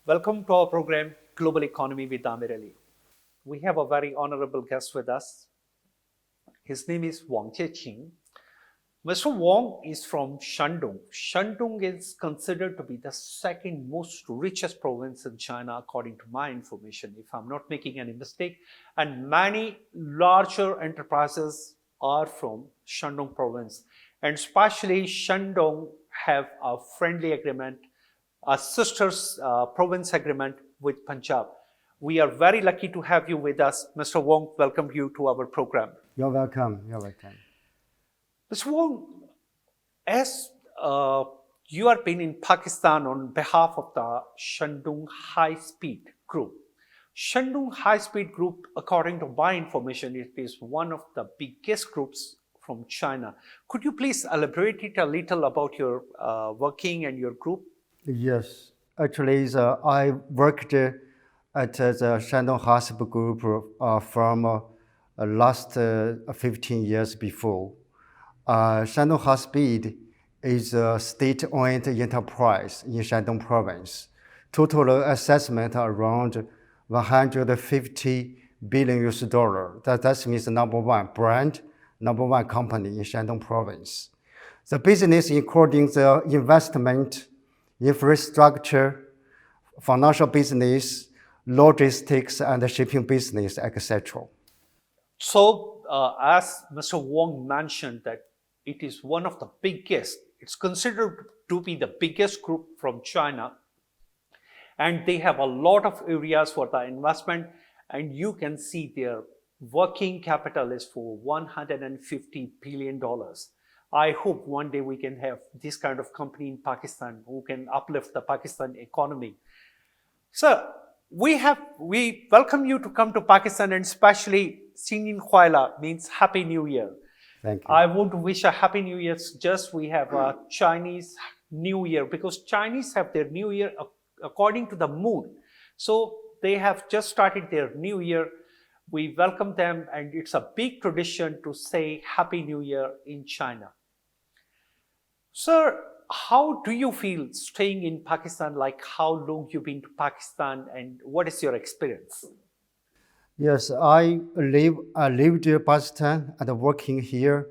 Welcome to our program, Global Economy with Amir. We have a very honorable guest with us. His name is Wang Jieqing. Mr. Wang is from Shandong. Shandong is considered to be the second most richest province in China, according to my information, if I'm not making any mistake. And many larger enterprises are from Shandong province. And especially Shandong have a friendly agreement, a sister's province agreement with Punjab. We are very lucky to have you with us. Mr. Wang, welcome you to our program. You're welcome. You're welcome. Mr. Wang, as you are been in Pakistan on behalf of the Shandong High Speed Group. Shandong High Speed Group, according to my information, it is one of the biggest groups from China. Could you please elaborate it a little about your working and your group? Yes, actually, I worked at the Shandong Hospital Group from last 15 years before. Shandong Hospital is a state-owned enterprise in Shandong province. Total assessment around 150 billion US dollar. That means the number one brand, number one company in Shandong province. The business including the investment, infrastructure, financial business, logistics, and shipping business, etc. So, as Mr. Wang mentioned, that it is one of the biggest, it's considered to be the biggest group from China, and they have a lot of areas for the investment, and you can see their working capital is for $150 billion. I hope one day we can have this kind of company in Pakistan who can uplift the Pakistan economy. Sir, we welcome you to come to Pakistan, and especially Sinin Khwaila means Happy New Year. Thank you. I want to wish a Happy New Year. Just we have a Chinese New Year because Chinese have their New Year according to the moon. So they have just started their New Year. We welcome them, and it's a big tradition to say Happy New Year in China. Sir, how do you feel staying in Pakistan? Like how long you've been to Pakistan, and what is your experience? Yes, I lived in Pakistan and working here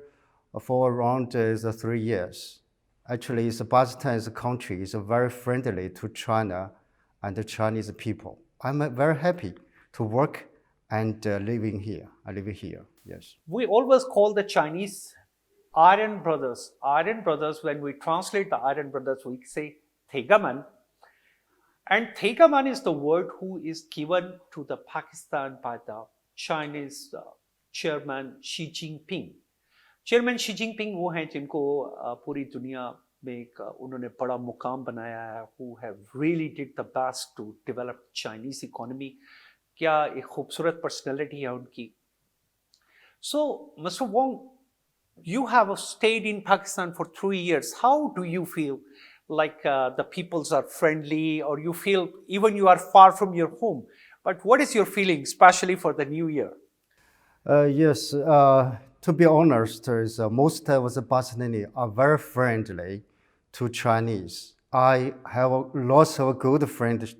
for around 3 years. Actually, Pakistan as a country is very friendly to China and the Chinese people. I'm very happy to work and living here. I live here, yes. We always call the Chinese Iron Brothers. Iron Brothers, when we translate the Iron Brothers, we say Thegaman. And Thegaman is the word who is given to the Pakistan by the Chinese chairman Xi Jinping. Chairman Xi Jinping वो हैं जिनको पूरी दुनिया में एक उन्होंने बड़ा मुकाम बनाया है, who have really did the best to develop Chinese economy. क्या एक खूबसूरत personality है उनकी. So, Mr. Wang, you have stayed in Pakistan for 3 years. How do you feel? Like the peoples are friendly, or you feel even you are far from your home? But what is your feeling, especially for the new year? Yes, to be honest, most of the Pakistanis are very friendly to Chinese. I have lots of good friends,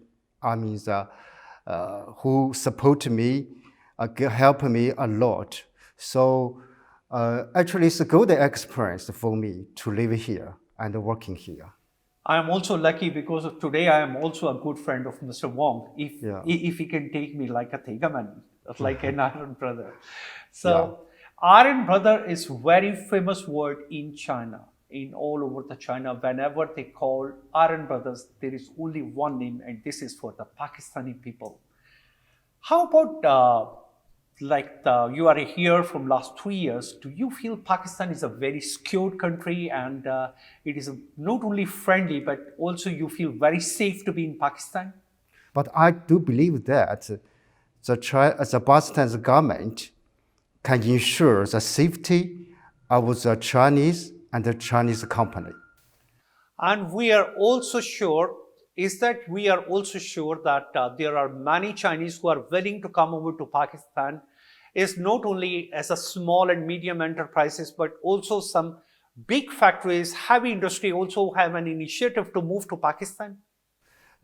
who support me, help me a lot. So actually, it's a good experience for me to live here and working here. I am also lucky because of today I am also a good friend of Mr. Wang. If he can take me like a Thegaman, like an Iron Brother. So Iron Brother is very famous word in China, in all over the China. Whenever they call Iron Brothers, there is only one name, and this is for the Pakistani people. How about you are here from last 3 years, do you feel Pakistan is a very secured country, and it is not only friendly, but also you feel very safe to be in Pakistan? But I do believe that the Pakistan's government can ensure the safety of the Chinese and the Chinese company. And we are also sure that there are many Chinese who are willing to come over to Pakistan, is not only as a small and medium enterprises, but also some big factories, heavy industry also have an initiative to move to Pakistan.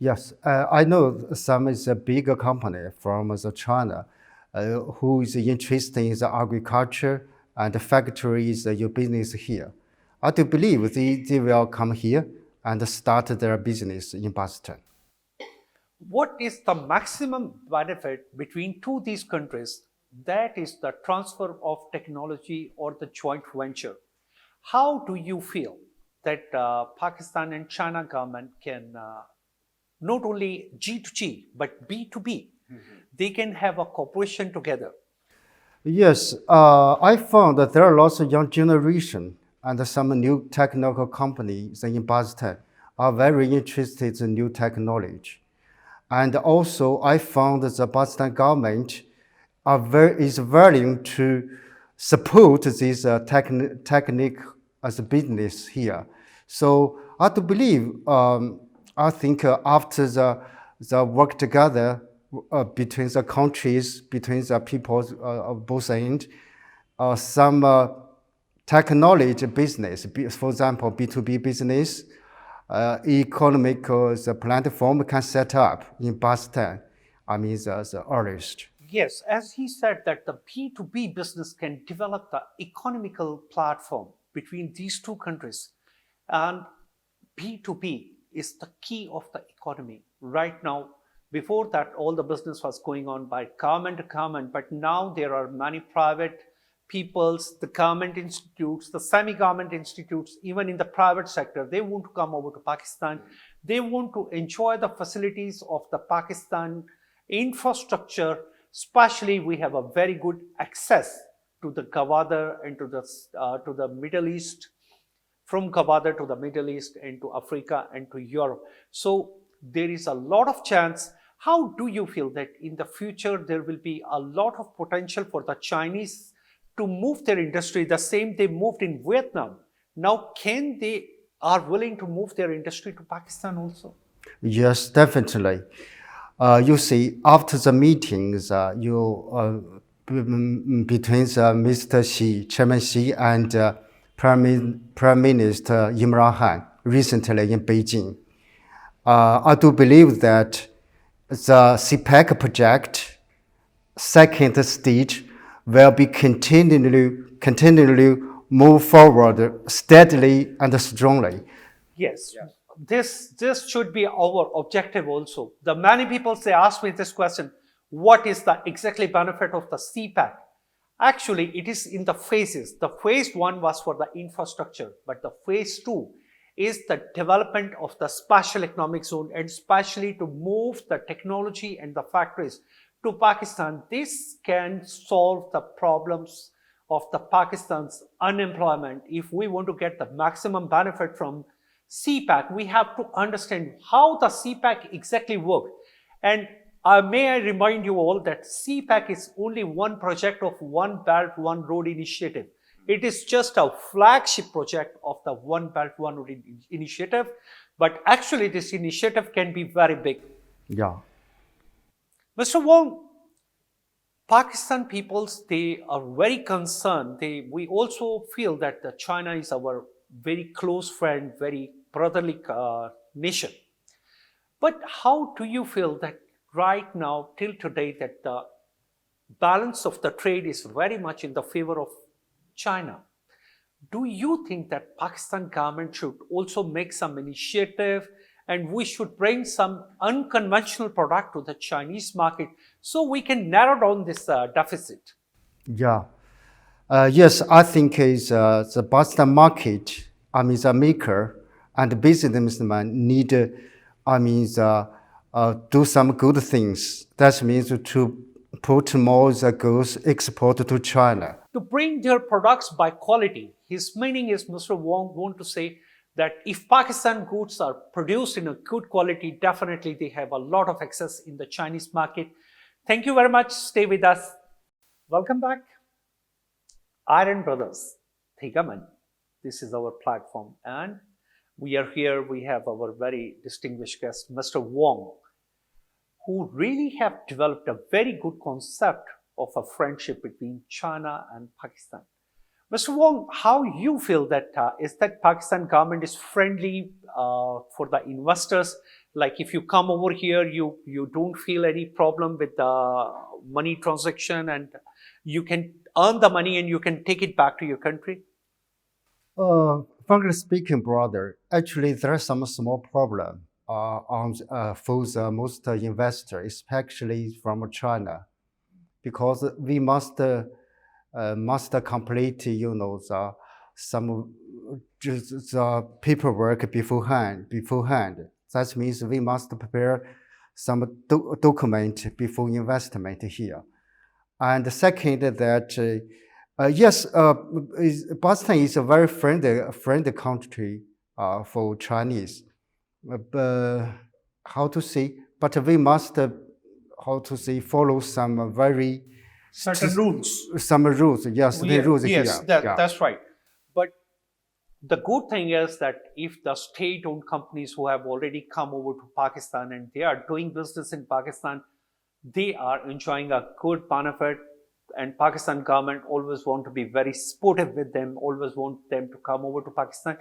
Yes, I know some is a bigger company from the China who is interested in the agriculture and the factories, your business here. I do believe they will come here and start their business in Boston. What is the maximum benefit between two these countries? That is the transfer of technology or the joint venture. How do you feel that Pakistan and China government can not only G to G but B to B? They can have a cooperation together. Yes, I found that there are lots of young generation and some new technical companies in Boston are very interested in new technology. And also, I found that the Boston government is willing to support this technique as a business here. So I do believe, I think after the work together between the countries, between the people of both ends, some technology business, for example, B2B business, economic the platform can set up in Boston. I mean, the earliest. Yes, as he said that the B2B business can develop the economical platform between these two countries. And B2B is the key of the economy. Right now, before that, all the business was going on by government to government, but now there are many private peoples, the government institutes, the semi-government institutes, even in the private sector, they want to come over to Pakistan. They want to enjoy the facilities of the Pakistan infrastructure. Especially, we have a very good access to the Gwadar and to the Middle East, from Gwadar to the Middle East and to Africa and to Europe. So there is a lot of chance. How do you feel that in the future there will be a lot of potential for the Chinese to move their industry the same they moved in Vietnam? Now, can they are willing to move their industry to Pakistan also? Yes, definitely. You see, after the meetings, between Mr. Xi, Chairman Xi, and Prime Minister Imran Khan recently in Beijing, I do believe that the CPEC project second stage will be continually move forward steadily and strongly. Yes, this should be our objective also. The many people say ask me this question: what is the exactly benefit of the CPAC? Actually, it is in the phases. The phase one was for the infrastructure, but the phase two is the development of the special economic zone, and especially to move the technology and the factories to Pakistan. This can solve the problems of the Pakistan's unemployment. If we want to get the maximum benefit from CPAC, we have to understand how the CPAC exactly works. And may I remind you all that CPAC is only one project of One Belt, One Road initiative. It is just a flagship project of the One Belt, One Road initiative. But actually, this initiative can be very big. Yeah. Mr. Wong, Pakistan peoples, they are very concerned. We also feel that the China is our very close friend, very brotherly nation. But how do you feel that right now, till today, that the balance of the trade is very much in the favor of China? Do you think that Pakistan government should also make some initiative and we should bring some unconventional product to the Chinese market so we can narrow down this deficit? Yeah. Yes, I think is the Boston market, I mean, the maker and the businessman need, do some good things. That means to put more the goods export to China. To bring their products by quality. His meaning is Mr. Wong want to say that if Pakistan goods are produced in a good quality, definitely they have a lot of access in the Chinese market. Thank you very much. Stay with us. Welcome back. Iron Brothers, Thigaman. This is our platform. And we are here. We have our very distinguished guest, Mr. Wong, who really have developed a very good concept of a friendship between China and Pakistan. Mr. Wong, how you feel that is that Pakistan government is friendly for the investors? Like if you come over here, you don't feel any problem with the money transaction, and you can earn the money and you can take it back to your country. Frankly speaking, brother, actually there's some small problem for the most investor, especially from China, because we must complete, some just the paperwork beforehand. That means we must prepare some document before investment here. And second, that yes, Boston is a very friendly country for Chinese. But how to say? But we must how to say follow some very Certain rules. some rules. Yes, the rules Yes, here. that, Yeah. that's right. But the good thing is that if the state-owned companies who have already come over to Pakistan and they are doing business in Pakistan, they are enjoying a good benefit, and Pakistan government always want to be very supportive with them, always want them to come over to Pakistan.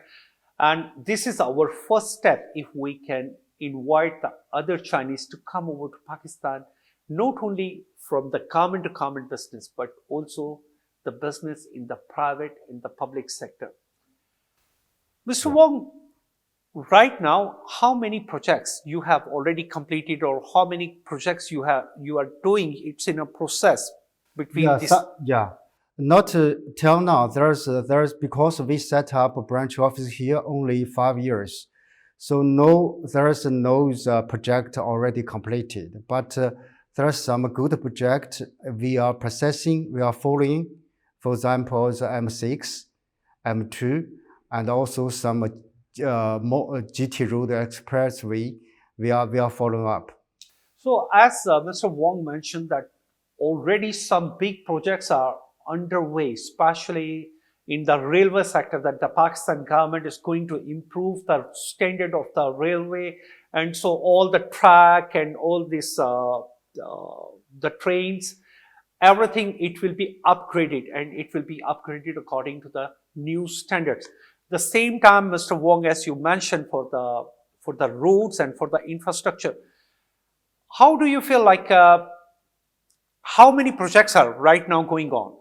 And this is our first step if we can invite the other Chinese to come over to Pakistan, not only from the government to government business, but also the business in the private, in the public sector. Mr. Wong, right now, how many projects you have already completed, or how many projects you are doing? It's in a process between Yeah, this. yeah. Not till now. There's because we set up a branch office here only 5 years, so no, there's no project already completed. But there's some good project we are processing, we are following. For example, the M6, M2, and also some more GT Road Expressway. We are following up. So as Mr. Wong mentioned that already some big projects are underway, especially in the railway sector, that the Pakistan government is going to improve the standard of the railway. And so all the track and all this, the trains, everything, it will be upgraded, and it will be upgraded according to the new standards. The same time, Mr. Wong, as you mentioned, for the roads and for the infrastructure, how do you feel like, how many projects are right now going on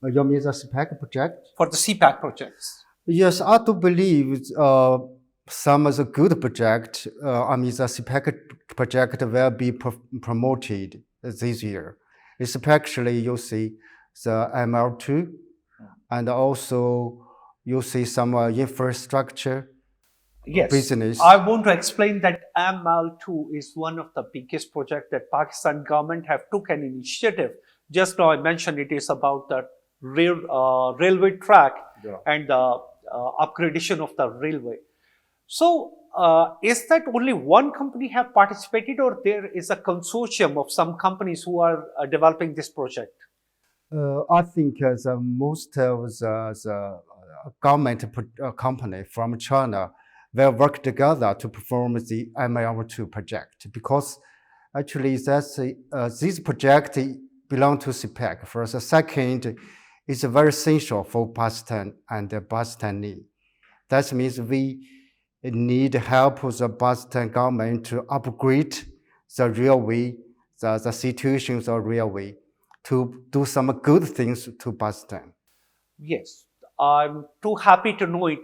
You mean the CPAC project? for the CPAC projects? Yes, I do believe some of the good project, the CPAC project will be promoted this year. Especially you see the ML2, and also you see some infrastructure Yes, business. I want to explain that ML2 is one of the biggest projects that Pakistan government have took an initiative. Just now I mentioned it is about the railway track and the upgradation of the railway. So is that only one company have participated, or there is a consortium of some companies who are developing this project? I think the most of the government company from China will work together to perform the ML2 project, because actually that's this project belong to CPAC. First, second, it's very essential for Pakistan and Pakistani. That means we need help of the Pakistan government to upgrade the railway, the situation of the railway, to do some good things to Pakistan. Yes, I'm too happy to know it.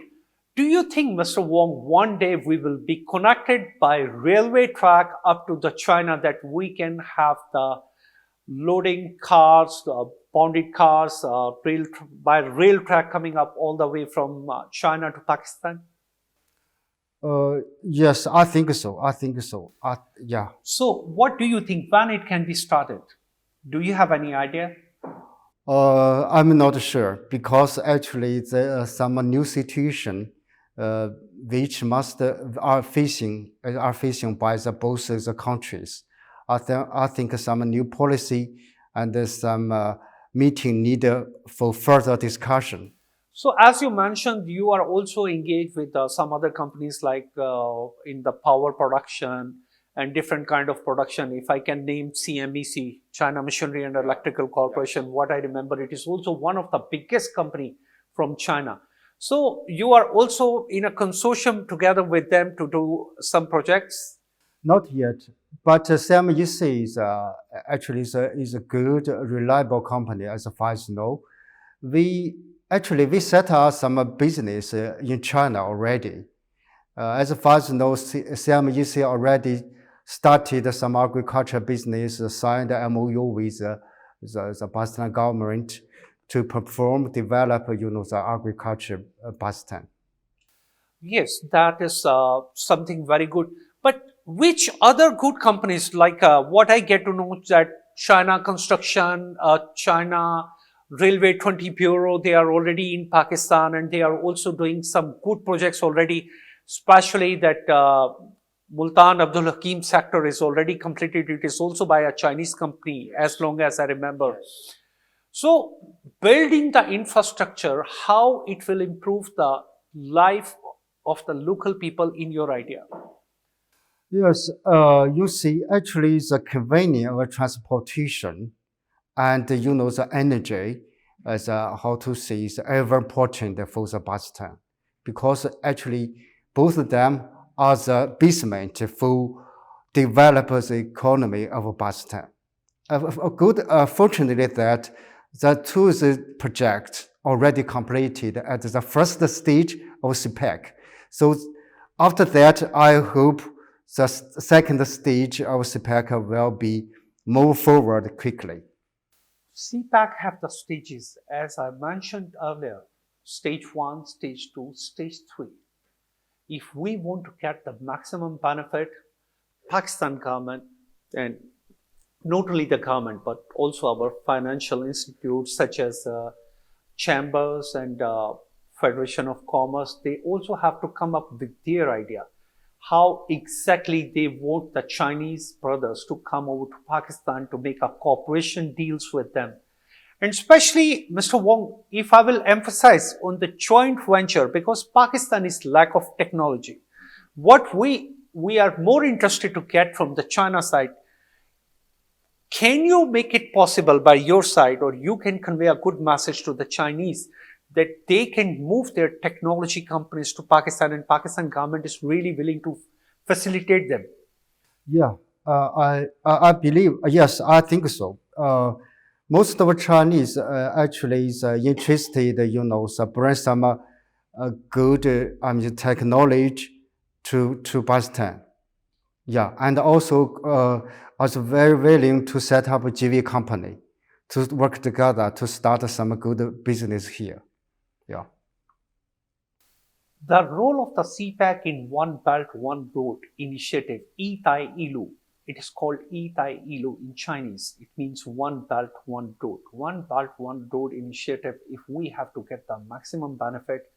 Do you think, Mr. Wong, one day we will be connected by railway track up to the China, that we can have the loading cars, bonded cars, by rail track coming up all the way from China to Pakistan? Yes, I think so. I think so. Yeah. So what do you think, when it can be started? Do you have any idea? I'm not sure, because actually there are some new situation which are facing by both the countries. I think some new policy and some meeting needed for further discussion. So as you mentioned, you are also engaged with some other companies like in the power production and different kind of production. If I can name CMEC, China Machinery and Electrical Corporation, what I remember, it is also one of the biggest company from China. So you are also in a consortium together with them to do some projects? Not yet, but CMEC is actually is a good, reliable company as far as I know. We set up some business in China already. As far as I know, CMEC already started some agriculture business, signed a MOU with the Pakistan government to perform, develop, the agriculture Pakistan. Yes, that is something very good. But which other good companies, like what I get to know is that China Construction, China Railway 20 Bureau, they are already in Pakistan and they are also doing some good projects already, especially that Multan Abdul Hakim sector is already completed. It is also by a Chinese company, as long as I remember. So, building the infrastructure, how it will improve the life of the local people in your idea? Yes, you see, actually, the convenience of transportation and the energy as how to say is ever important for the Pakistan because actually both of them are the basement for develop the economy of Pakistan. Fortunately that the two projects already completed at the first stage of CPEC. So after that, I hope the second stage of CPEC will be move forward quickly. CPAC have the stages, as I mentioned earlier, stage 1, stage 2, stage 3. If we want to get the maximum benefit, Pakistan government, and not only the government, but also our financial institutes such as chambers and Federation of Commerce, they also have to come up with their idea how exactly they want the Chinese brothers to come over to Pakistan to make a cooperation deals with them. And especially, Mr. Wong, if I will emphasize on the joint venture, because Pakistan is lack of technology. What we are more interested to get from the China side, can you make it possible by your side, or you can convey a good message to the Chinese that they can move their technology companies to Pakistan and Pakistan government is really willing to facilitate them? Yeah, I believe, yes, I think so. Most of Chinese actually is interested, so bring some good technology to Pakistan. Yeah, and also also very willing to set up a GV company to work together to start some good business here. Yeah. The role of the CPAC in One Belt, One Road initiative, Itai Ilu, it is called Itai Ilu in Chinese. It means One Belt, One Road. One Belt, One Road initiative, if we have to get the maximum benefit,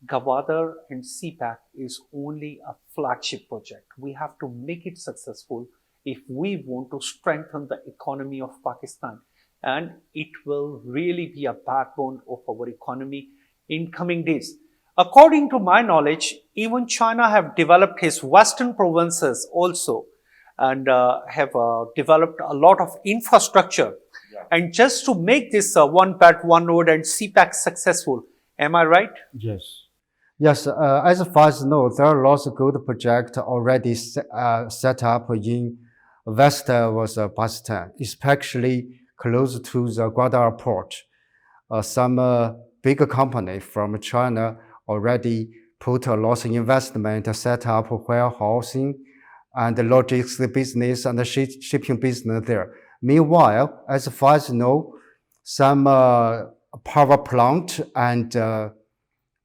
Gawad and CPAC is only a flagship project. We have to make it successful if we want to strengthen the economy of Pakistan. And it will really be a backbone of our economy in coming days. According to my knowledge, even China have developed his western provinces also and have developed a lot of infrastructure. Yeah. And just to make this One Belt, One Road and CPAC successful, am I right? Yes. Yes, as far as I know, there are lots of good projects already set up in west of Pakistan, especially close to the Gwadar port. Some big company from China already put a lot of investment, set up warehousing and logistics business and the shipping business there. Meanwhile, as far as I know, some power plant and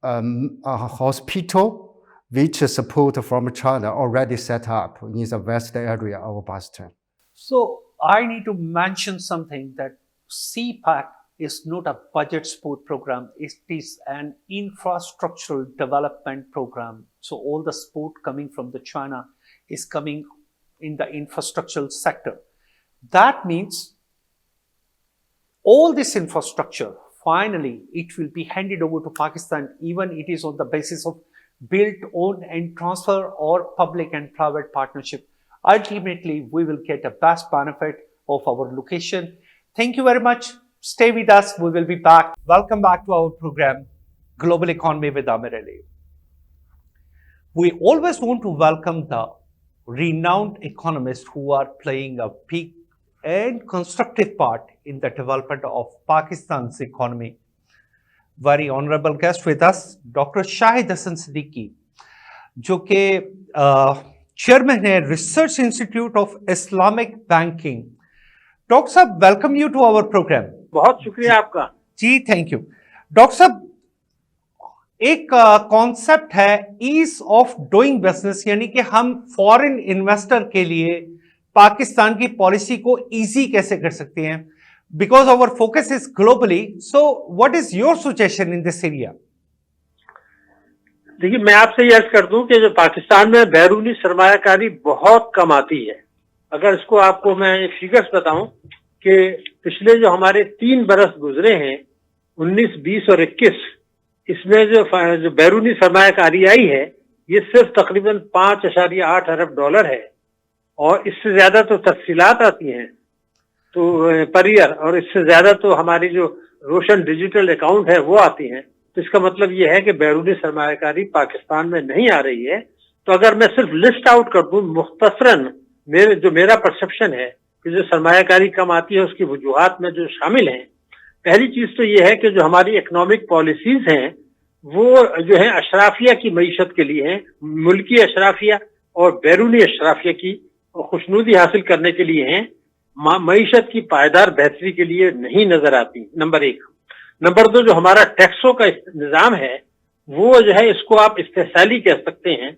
a hospital which support from China already set up in the west area of Pakistan. So I need to mention something that CPAC is not a budget support program. It is an infrastructural development program. So all the support coming from the China is coming in the infrastructural sector. That means all this infrastructure, finally, it will be handed over to Pakistan, even it is on the basis of build, own and transfer or public and private partnership. Ultimately, we will get the best benefit of our location. Thank you very much. Stay with us. We will be back. Welcome back to our program, Global Economy with Amir. We always want to welcome the renowned economists who are playing a big and constructive part in the development of Pakistan's economy. Very honorable guest with us, Dr. Shahid Hassan Siddiqui, जो कि chairman है research institute of Islamic banking. Doctor साहब, welcome you to our program. बहुत शुक्रिया आपका जी, thank you. Doctor साहब, एक concept है ईज ऑफ डूइंग बिजनेस, यानी कि हम फॉरेन इन्वेस्टर के लिए पाकिस्तान की पॉलिसी को इजी कैसे कर सकते हैं, because our focus is globally. So what is your suggestion in this area? देखिए, मैं आपसे ये अर्ज कर दूं कि जो पाकिस्तान में बैरूनी सरमायाकारी बहुत कम आती है. अगर इसको आपको मैं एक फिगर्स बताऊं कि पिछले जो हमारे 3 बरस गुजरे हैं, 19, 20 और 21, इसमें जो बैरूनी सरमायाकारी आई है ये सिर्फ तकरीबन 5.8 अरब डॉलर है, और इससे ज्यादा तो तफसीलात आती हैं तो पर ईयर, और इससे ज्यादा तो हमारी जो रोशन डिजिटल अकाउंट है वो आती हैं. तो इसका मतलब ये है कि बैरूनी सरमायाकारी पाकिस्तान में नहीं आ रही है. तो अगर मैं सिर्फ लिस्ट आउट कर दूं मुख्तसरन, मेरा परसेप्शन है कि जो सरमायाकारी कम आती है उसकी वजूहात में जो शामिल हैं, पहली चीज तो ये है कि जो हमारी इकोनॉमिक पॉलिसीज हैं वो जो है अशराफिया की मईशत के लिए हैं, मुल्की अशराफिया और बैरूनी अशराफिया की खुशनुदी हासिल करने के लिए हैं, मईशत की पायदार बेहतरी के लिए नहीं नजर आती. नंबर 1. नंबर 2, जो हमारा टैक्सों का निजाम है वो जो है इसको आप इस्तेहसाली कह सकते हैं.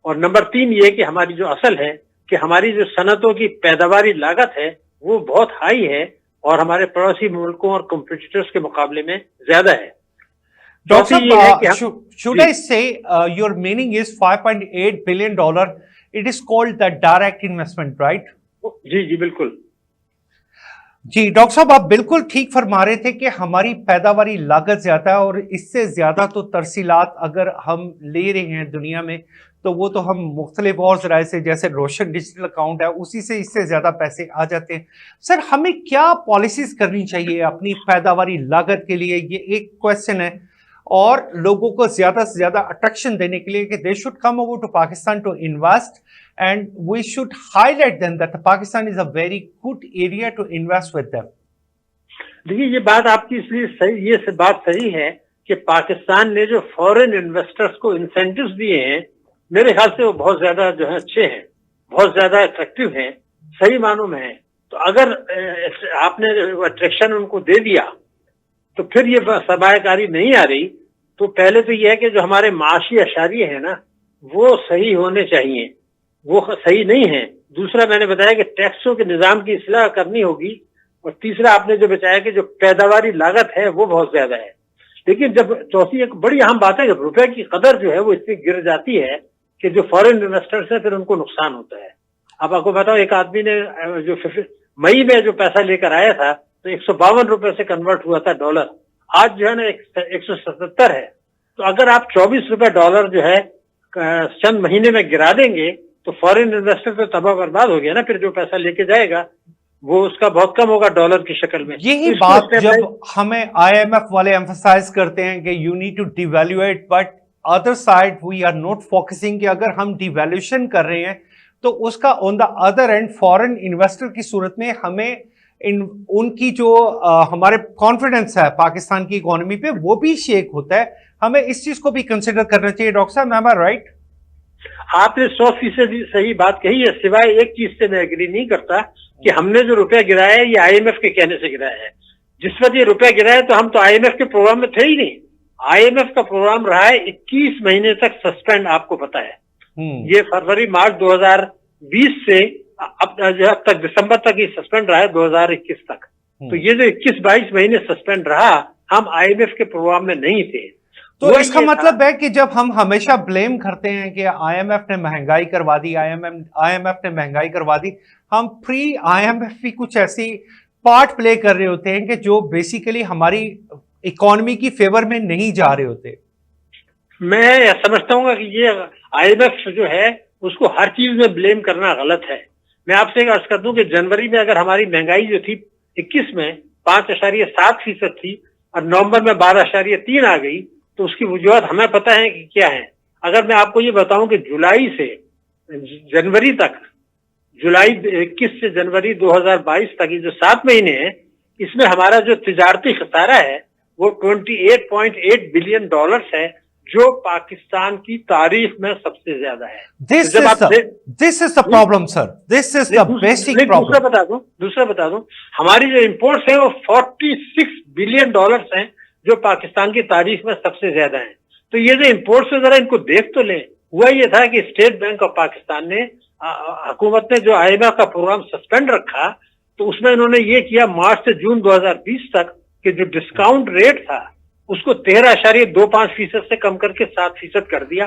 और नंबर 3 ये कि हमारी जो असल है कि हमारी जो सनतों की पैदावारी लागत है वो बहुत हाई है और हमारे पड़ोसी मुल्कों और कॉम्पिटिटर्स के मुकाबले में ज्यादा है. Doctor, should I say your meaning is $5.8 billion? It is called the direct investment, right? जी जी बिल्कुल जी. डॉक्टर साहब, आप बिल्कुल ठीक फरमा रहे थे कि हमारी पैदावारी लागत ज्यादा है, और इससे ज्यादा तो तरसीलात अगर हम ले रहे हैं दुनिया में तो वो तो हम मुख्तलिफ और जराए से, जैसे रोशन डिजिटल अकाउंट है, उसी से इससे ज्यादा पैसे आ जाते हैं. सर, हमें क्या पॉलिसीज करनी चाहिए अपनी पैदावारी लागत के लिए? ये एक क्वेश्चन है. और लोगों को ज्यादा से ज्यादा अट्रैक्शन देने के लिए कि they should come over to Pakistan to invest, and we should highlight them that Pakistan is a very good area to invest with them. देखिए, ये बात आपकी इसलिए सही, ये बात सही है कि पाकिस्तान ने जो फॉरेन इन्वेस्टर्स को इंसेंटिव्स दिए हैं, मेरे ख्याल से वो बहुत ज्यादा जो है अच्छे हैं, बहुत ज्यादा अट्रैक्टिव हैं, सही मानों में हैं. तो अगर आपने अट्रैक्शन उनको दे दिया तो फिर ये सरमायाकारी नहीं आ रही. तो पहले तो ये है कि जो हमारे माशी अशारिये हैं ना वो सही होने चाहिए, वो सही नहीं है. दूसरा, मैंने बताया कि टैक्सों के निजाम की इस्लाह करनी होगी. और तीसरा, आपने जो बताया कि जो पैदावारी लागत है वो बहुत ज्यादा है. लेकिन जब चौथी एक बड़ी अहम बात है, जब रुपए की कदर जो है वो इतनी गिर जाती है कि जो फॉरेन इन्वेस्टर्स है फिर उनको नुकसान होता है. अब आपको बताओ, एक आदमी ने जो मई में जो पैसा लेकर आया था तो 152 रुपए से कन्वर्ट हुआ था डॉलर, आज जो है ना 177 है. तो अगर आप 24 रुपए डॉलर जो है चंद महीने में गिरा देंगे तो फॉरेन इन्वेस्टर तो तबाह बर्बाद हो गया ना. फिर जो पैसा लेके जाएगा वो उसका बहुत कम होगा डॉलर की शक्ल में. यही बात जब हमें IMF वाले एम्फसाइज करते हैं कि you need to devaluate, but other side we are not focusing कि अगर हम डिवैल्यूएशन कर रहे हैं तो उसका on the other end foreign investor की सूरत में हमें उनकी जो हमारे कॉन्फिडेंस है पाकिस्तान की इकोनॉमी पे वो भी शेक होता है. हमें इस चीज को भी कंसिडर करना चाहिए. डॉक्टर साहब, एम आई राइट? आपने 100% सही बात कही है. सिवाय एक चीज से मैं एग्री नहीं करता कि हमने जो रुपया गिराया है ये IMF के कहने से गिराया है. जिस वक्त ये रुपया गिराया तो हम तो IMF के प्रोग्राम में थे ही नहीं. IMF का प्रोग्राम रहा है 21 महीने तक सस्पेंड, आपको पता है. ये फरवरी मार्च 2020 से अब तक दिसंबर तक ये सस्पेंड रहा है 2021 तक. तो ये जो 21-22 महीने सस्पेंड रहा, हम IMF के प्रोग्राम में नहीं थे. तो इसका मतलब है कि जब हम हमेशा ब्लेम करते हैं कि IMF ने महंगाई करवा दी, IMF ने महंगाई करवा दी, हम प्री IMF भी कुछ ऐसी पार्ट प्ले कर रहे होते हैं कि जो बेसिकली हमारी इकोनॉमी की फेवर में नहीं जा रहे होते. मैं समझता हूँ कि ये IMF जो है उसको हर चीज में ब्लेम करना गलत है. मैं आपसे अर्ज कर दूं कि जनवरी में अगर हमारी महंगाई जो थी 21 में 5.7% थी और नवंबर में 12.3 आ गई, तो उसकी वजूहत हमें पता है कि क्या है. अगर मैं आपको ये बताऊं कि जुलाई से जनवरी तक, जुलाई 21 से जनवरी 2022 तक, ये जो 7 महीने हैं, इसमें हमारा जो तिजारती खसारा है वो $28.8 बिलियन है, जो पाकिस्तान की तारीख में सबसे ज्यादा है। This is the problem, sir. This is the basic problem. दूसरा बता दूं, हमारी जो इंपोर्ट्स हैं वो $46 बिलियन हैं, जो पाकिस्तान की तारीख में सबसे ज्यादा हैं। तो ये जो इंपोर्ट्स है, जरा इनको देख तो लें। हुआ ये था कि स्टेट बैंक ऑफ पाकिस्तान ने, हुकूमत ने जो IMF का प्रोग्राम सस्पेंड रखा, तो उसमें इन्होंने ये किया, मार्च से जून 2020 तक कि जो डिस्काउंट रेट था उसको 13.25% से कम करके 7% कर दिया,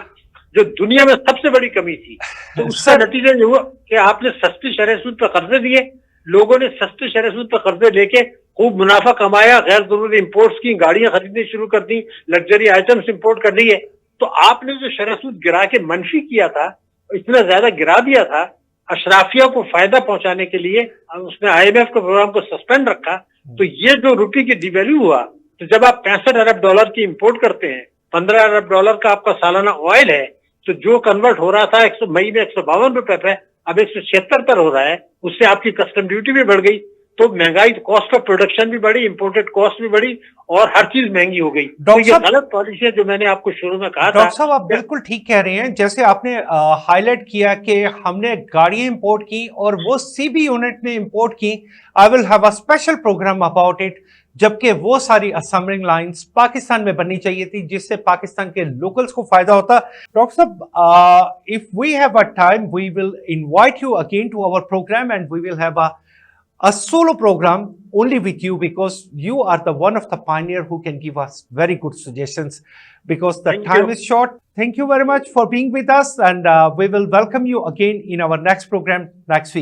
जो दुनिया में सबसे बड़ी कमी थी। तो उसका नतीजा ये हुआ कि आपने सस्ती शरह सूद पर कर्जे दिए, लोगों ने सस्ती शरह सूद पर कर्जे लेके खूब मुनाफा कमाया, गैर जरूरी इंपोर्ट्स की, गाड़ियां खरीदनी शुरू कर दी, लग्जरी आइटम्स इंपोर्ट कर लिए। तो आपने जो शरह सूद गिरा के मनफी किया था, इतना ज्यादा गिरा दिया था, अशराफिया को फायदा पहुंचाने के लिए उसने IMF के प्रोग्राम को सस्पेंड रखा। तो ये जो रुपये की डिवैल्यू हुआ, तो जब आप $65 अरब की इंपोर्ट करते हैं, $15 अरब का आपका सालाना ऑयल है, तो जो कन्वर्ट हो रहा था मई में 152 रुपए पे, अब 176 पर हो रहा है। उससे आपकी कस्टम ड्यूटी भी बढ़ गई, तो महंगाई, कॉस्ट ऑफ प्रोडक्शन भी बढ़ी, इंपोर्टेड कॉस्ट भी बढ़ी, और हर चीज महंगी हो गई। तो ये गलत पॉलिसी है, जो मैंने आपको शुरू में कहा था। डॉक्टर साहब, आप बिल्कुल ठीक कह रहे हैं। जैसे आपने हाईलाइट किया कि हमने गाड़ियां इंपोर्ट की और वो CB यूनिट में इंपोर्ट की। I will have a special program about it, जबकि वो सारी असेंबलिंग लाइंस पाकिस्तान में बननी चाहिए थी, जिससे पाकिस्तान के लोकल्स को फायदा होता। डॉक्टर साहब, if we have a time, we will invite you again to our program, and we will have a solo program only with you, because you are the one of the pioneer who can give us very good suggestions, because the time is short. Thank you very much for being with us, and we will welcome you again in our next program next week.